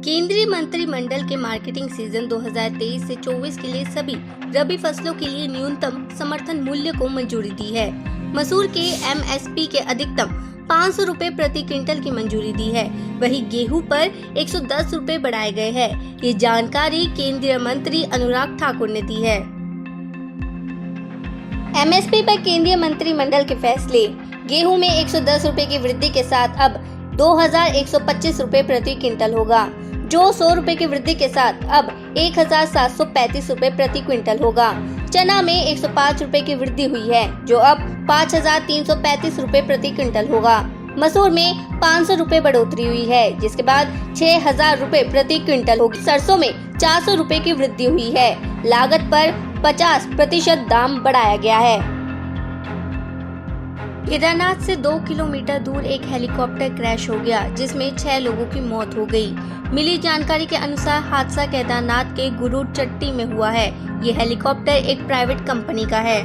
केंद्रीय मंत्रिमंडल के मार्केटिंग सीजन 2023 से 24 के लिए सभी रबी फसलों के लिए न्यूनतम समर्थन मूल्य को मंजूरी दी है। मसूर के एमएसपी के अधिकतम 500 रुपए प्रति क्विंटल की मंजूरी दी है। वहीं गेहूं पर 110 रुपए बढ़ाए गए हैं। ये जानकारी केंद्रीय मंत्री अनुराग ठाकुर ने दी है। एमएसपी पर केंद्रीय मंत्रिमंडल के फैसले। गेहूं में 110 रुपए की वृद्धि के साथ अब 2125 रुपए प्रति क्विंटल होगा, जो 100 रुपए की वृद्धि के साथ अब 1735 रुपए प्रति क्विंटल होगा। चना में 105 रुपए की वृद्धि हुई है, जो अब 5335 रुपए प्रति क्विंटल होगा। मसूर में 500 रुपए बढ़ोतरी हुई है, जिसके बाद 6000 रुपए प्रति क्विंटल होगी। सरसों में 400 रुपए की वृद्धि हुई है। लागत पर 50% दाम बढ़ाया गया है। केदारनाथ से 2 किलोमीटर दूर एक हेलीकॉप्टर क्रैश हो गया, जिसमें 6 लोगों की मौत हो गई। मिली जानकारी के अनुसार हादसा केदारनाथ के गुरुड चट्टी में हुआ है। ये हेलीकॉप्टर एक प्राइवेट कंपनी का है।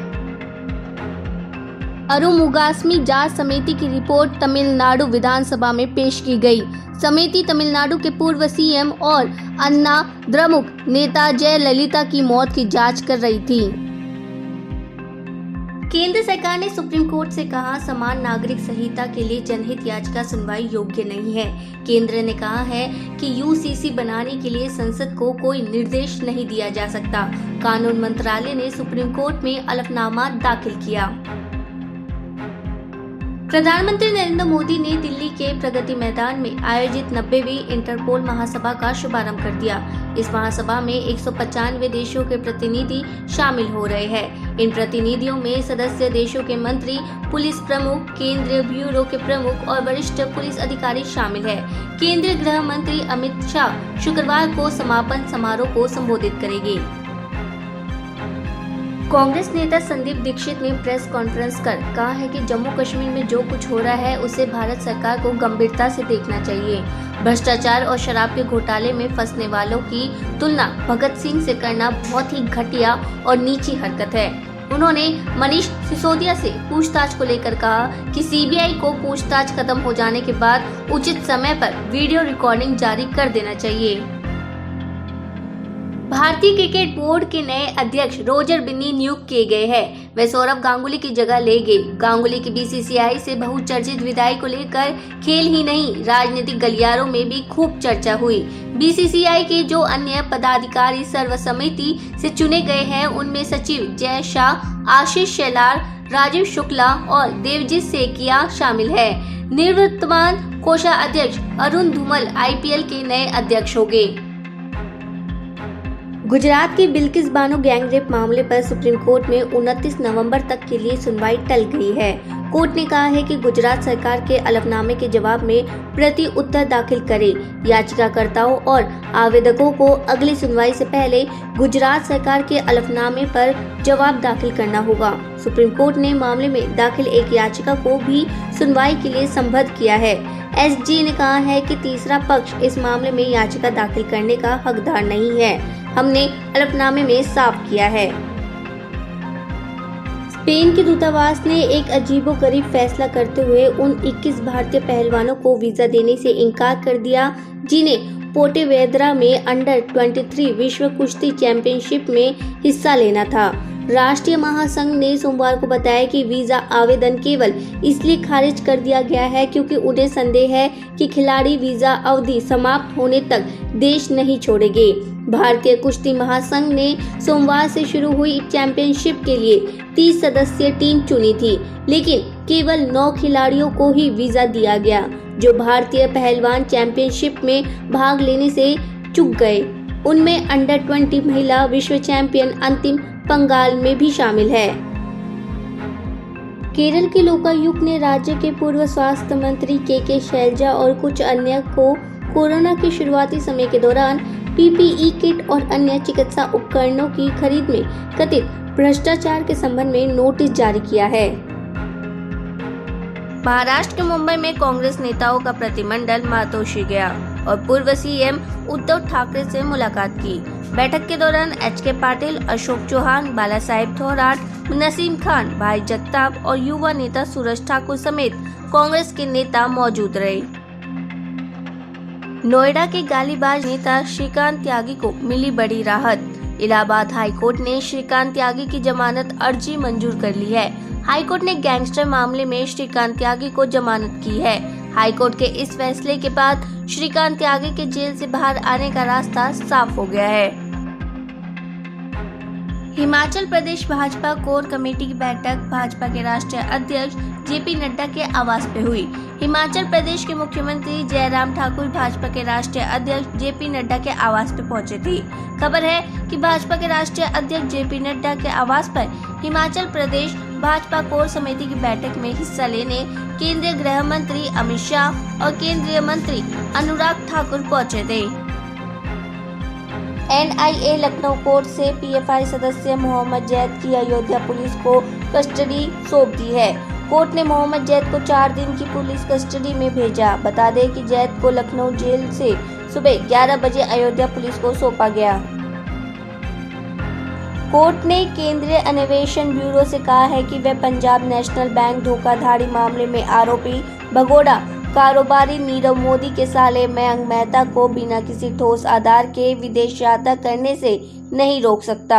अरुमुगास्मी जांच समिति की रिपोर्ट तमिलनाडु विधानसभा में पेश की गई। समिति तमिलनाडु के पूर्व सीएम और अन्ना द्रमुक नेता जयललिता की मौत की जांच कर रही थी। केंद्र सरकार ने सुप्रीम कोर्ट से कहा, समान नागरिक संहिता के लिए जनहित याचिका सुनवाई योग्य नहीं है। केंद्र ने कहा है कि यूसीसी बनाने के लिए संसद को कोई निर्देश नहीं दिया जा सकता। कानून मंत्रालय ने सुप्रीम कोर्ट में अलफनामा दाखिल किया। प्रधानमंत्री नरेंद्र मोदी ने दिल्ली के प्रगति मैदान में आयोजित 90वीं इंटरपोल महासभा का शुभारंभ कर दिया। इस महासभा में 195 देशों के प्रतिनिधि शामिल हो रहे हैं। इन प्रतिनिधियों में सदस्य देशों के मंत्री, पुलिस प्रमुख, केंद्रीय ब्यूरो के प्रमुख और वरिष्ठ पुलिस अधिकारी शामिल हैं। केंद्रीय गृह मंत्री अमित शाह शुक्रवार को समापन समारोह को संबोधित करेंगे। कांग्रेस नेता संदीप दीक्षित ने प्रेस कॉन्फ्रेंस कर कहा है कि जम्मू कश्मीर में जो कुछ हो रहा है उसे भारत सरकार को गंभीरता से देखना चाहिए। भ्रष्टाचार और शराब के घोटाले में फंसने वालों की तुलना भगत सिंह से करना बहुत ही घटिया और नीची हरकत है। उन्होंने मनीष सिसोदिया से पूछताछ को लेकर कहा कि सीबीआई को पूछताछ खत्म हो जाने के बाद उचित समय पर वीडियो रिकॉर्डिंग जारी कर देना चाहिए। भारतीय क्रिकेट बोर्ड के नए अध्यक्ष रोजर बिन्नी नियुक्त किए गए हैं। वे सौरव गांगुली की जगह ले गए। गांगुली की बीसीसीआई से बहुचर्चित विदाई को लेकर खेल ही नहीं, राजनीतिक गलियारों में भी खूब चर्चा हुई। बीसीसीआई के जो अन्य पदाधिकारी सर्वसम्मति से चुने गए हैं, उनमें सचिव जय शाह, आशीष शेलार, राजीव शुक्ला और देवजीत सेकिया शामिल है। निवर्तमान कोषाध्यक्ष अरुण धूमल आईपीएल के नए अध्यक्ष होंगे। गुजरात की बिल्किस बानो गैंगरेप मामले पर सुप्रीम कोर्ट में 29 नवंबर तक के लिए सुनवाई टल गई है। कोर्ट ने कहा है कि गुजरात सरकार के अलफनामे के जवाब में प्रति उत्तर दाखिल करे। याचिकाकर्ताओं और आवेदकों को अगली सुनवाई से पहले गुजरात सरकार के अलफनामे पर जवाब दाखिल करना होगा। सुप्रीम कोर्ट ने मामले में दाखिल एक याचिका को भी सुनवाई के लिए संबद्ध किया है। एसजी ने कहा है कि तीसरा पक्ष इस मामले में याचिका दाखिल करने का हकदार नहीं है। हमने अलफनामे में साफ किया है। स्पेन के दूतावास ने एक अजीबोगरीब फैसला करते हुए उन 21 भारतीय पहलवानों को वीजा देने से इनकार कर दिया, जिन्हें पोर्टेवेद्रा में अंडर 23 विश्व कुश्ती चैंपियनशिप में हिस्सा लेना था। राष्ट्रीय महासंघ ने सोमवार को बताया कि वीजा आवेदन केवल इसलिए खारिज कर दिया गया है क्योंकि उन्हें संदेह है कि खिलाड़ी वीजा अवधि समाप्त होने तक देश नहीं छोड़ेंगे। भारतीय कुश्ती महासंघ ने सोमवार से शुरू हुई चैंपियनशिप के लिए 30 सदस्यीय टीम चुनी थी, लेकिन केवल 9 खिलाड़ियों को ही वीजा दिया गया, जो भारतीय पहलवान चैंपियनशिप में भाग लेने से चूक गए। उनमें अंडर 20 महिला विश्व चैंपियन अंतिम पंगाल में भी शामिल है। केरल के लोकायुक्त ने राज्य के पूर्व स्वास्थ्य मंत्री के शैलजा और कुछ अन्य को कोरोना के शुरुआती समय के दौरान पीपीई किट और अन्य चिकित्सा उपकरणों की खरीद में कथित भ्रष्टाचार के संबंध में नोटिस जारी किया है। महाराष्ट्र के मुंबई में कांग्रेस नेताओं का प्रतिनिधिमंडल मातोश्री गया और पूर्व सीएम उद्धव ठाकरे से मुलाकात की। बैठक के दौरान एचके पाटिल, अशोक चौहान, बाला साहेब थोराट, नसीम खान, भाई जगताप और युवा नेता सूरज ठाकुर समेत कांग्रेस के नेता मौजूद रहे। नोएडा के गालीबाज नेता श्रीकांत त्यागी को मिली बड़ी राहत। इलाहाबाद हाईकोर्ट ने श्रीकांत त्यागी की जमानत अर्जी मंजूर कर ली है। हाईकोर्ट ने गैंगस्टर मामले में श्रीकांत त्यागी को जमानत की है। हाईकोर्ट के इस फैसले के बाद श्रीकांत त्यागी के जेल से बाहर आने का रास्ता साफ हो गया है। हिमाचल प्रदेश भाजपा कोर कमेटी की बैठक भाजपा के राष्ट्रीय अध्यक्ष जेपी नड्डा के आवास पे हुई। हिमाचल प्रदेश के मुख्यमंत्री जयराम ठाकुर भाजपा के राष्ट्रीय अध्यक्ष जेपी नड्डा के आवास पे पहुंचे थे। खबर है कि भाजपा के राष्ट्रीय अध्यक्ष जेपी नड्डा के आवास पर हिमाचल प्रदेश भाजपा कोर समिति की बैठक में हिस्सा लेने केंद्रीय गृह मंत्री अमित शाह और केंद्रीय मंत्री अनुराग ठाकुर पहुंचे थे। NIA लखनऊ कोर्ट से PFI सदस्य मोहम्मद जैद की अयोध्या पुलिस को कस्टडी सौंप दी है। कोर्ट ने मोहम्मद जैद को 4 दिन की पुलिस कस्टडी में भेजा। बता दें कि जैद को लखनऊ जेल से सुबह 11 बजे अयोध्या पुलिस को सौंपा गया। कोर्ट ने केंद्रीय अन्वेषण ब्यूरो से कहा है कि वह पंजाब नेशनल बैंक धोखाधड़ी मामले में आरोपी भगोड़ा कारोबारी नीरव मोदी के साले मयंक मेहता को बिना किसी ठोस आधार के विदेश यात्रा करने से नहीं रोक सकता।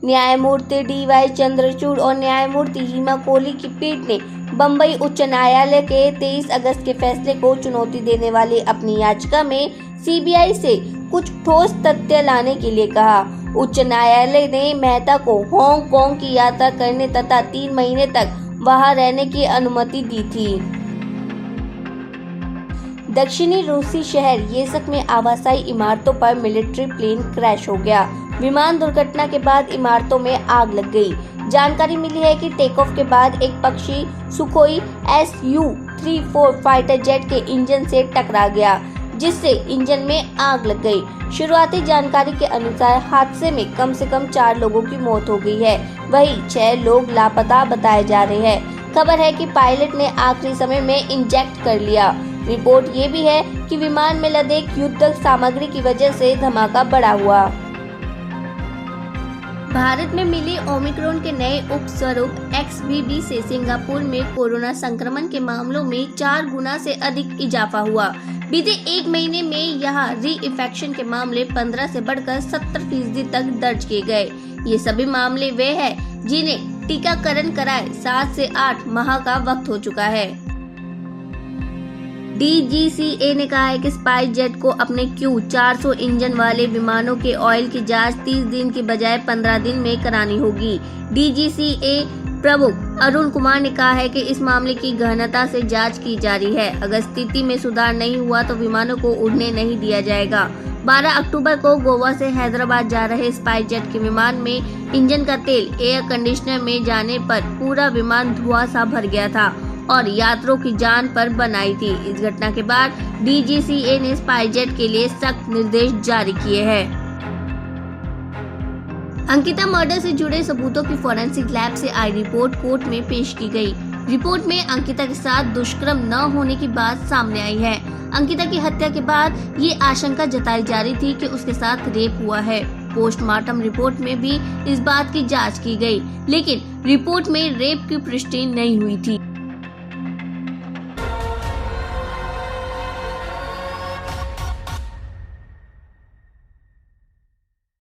न्यायमूर्ति DY चंद्रचूड़ और न्यायमूर्ति हिमा कोहली की पीठ ने बम्बई उच्च न्यायालय के 23 अगस्त के फैसले को चुनौती देने वाली अपनी याचिका में CBI से कुछ ठोस तथ्य लाने के लिए कहा। उच्च न्यायालय ने मेहता को हांगकांग की यात्रा करने तथा 3 महीने तक वहां रहने की अनुमति दी थी। दक्षिणी रूसी शहर येसक में आवासीय इमारतों पर मिलिट्री प्लेन क्रैश हो गया। विमान दुर्घटना के बाद इमारतों में आग लग गई। जानकारी मिली है कि टेक ऑफ के बाद एक पक्षी सुखोई Su-34 फाइटर जेट के इंजन से टकरा गया, जिससे इंजन में आग लग गई। शुरुआती जानकारी के अनुसार हादसे में कम से कम 4 लोगों की मौत हो गई है, वहीं 6 लोग लापता बताए जा रहे हैं। खबर है कि पायलट ने आखिरी समय में इंजेक्ट कर लिया। रिपोर्ट ये भी है कि विमान में लदे युद्धक सामग्री की वजह से धमाका बड़ा हुआ। भारत में मिले ओमिक्रॉन के नए उपस्वरूप XBB से सिंगापुर में कोरोना संक्रमण के मामलों में 4 गुना से अधिक इजाफा हुआ। बीते 1 महीने में यहां री-इन्फेक्शन के मामले 15 से बढ़कर 70% तक दर्ज किए गए। ये सभी मामले वे हैं जिन्हें टीकाकरण कराए 7 से 8 माह का वक्त हो चुका है। DGCA ने कहा है कि स्पाइस जेट को अपने Q400 इंजन वाले विमानों के ऑयल की जांच 30 दिन की बजाय 15 दिन में करानी होगी। DGCA प्रमुख अरुण कुमार ने कहा है कि इस मामले की गहनता से जांच की जा रही है। अगर स्थिति में सुधार नहीं हुआ तो विमानों को उड़ने नहीं दिया जाएगा। 12 अक्टूबर को गोवा से हैदराबाद जा रहे स्पाइस जेट के विमान में इंजन का तेल एयर कंडीशनर में जाने पर पूरा विमान धुआं सा भर गया था और यात्रियों की जान पर बनाई थी। इस घटना के बाद DGCA ने स्पाइस जेट के लिए सख्त निर्देश जारी किए हैं। अंकिता मर्डर से जुड़े सबूतों की फोरेंसिक लैब से आई रिपोर्ट कोर्ट में पेश की गई। रिपोर्ट में अंकिता के साथ दुष्कर्म न होने की बात सामने आई है। अंकिता की हत्या के बाद ये आशंका जताई जा रही थी कि उसके साथ रेप हुआ है। पोस्टमार्टम रिपोर्ट में भी इस बात की जांच की गई, लेकिन रिपोर्ट में रेप की पुष्टि नहीं हुई थी।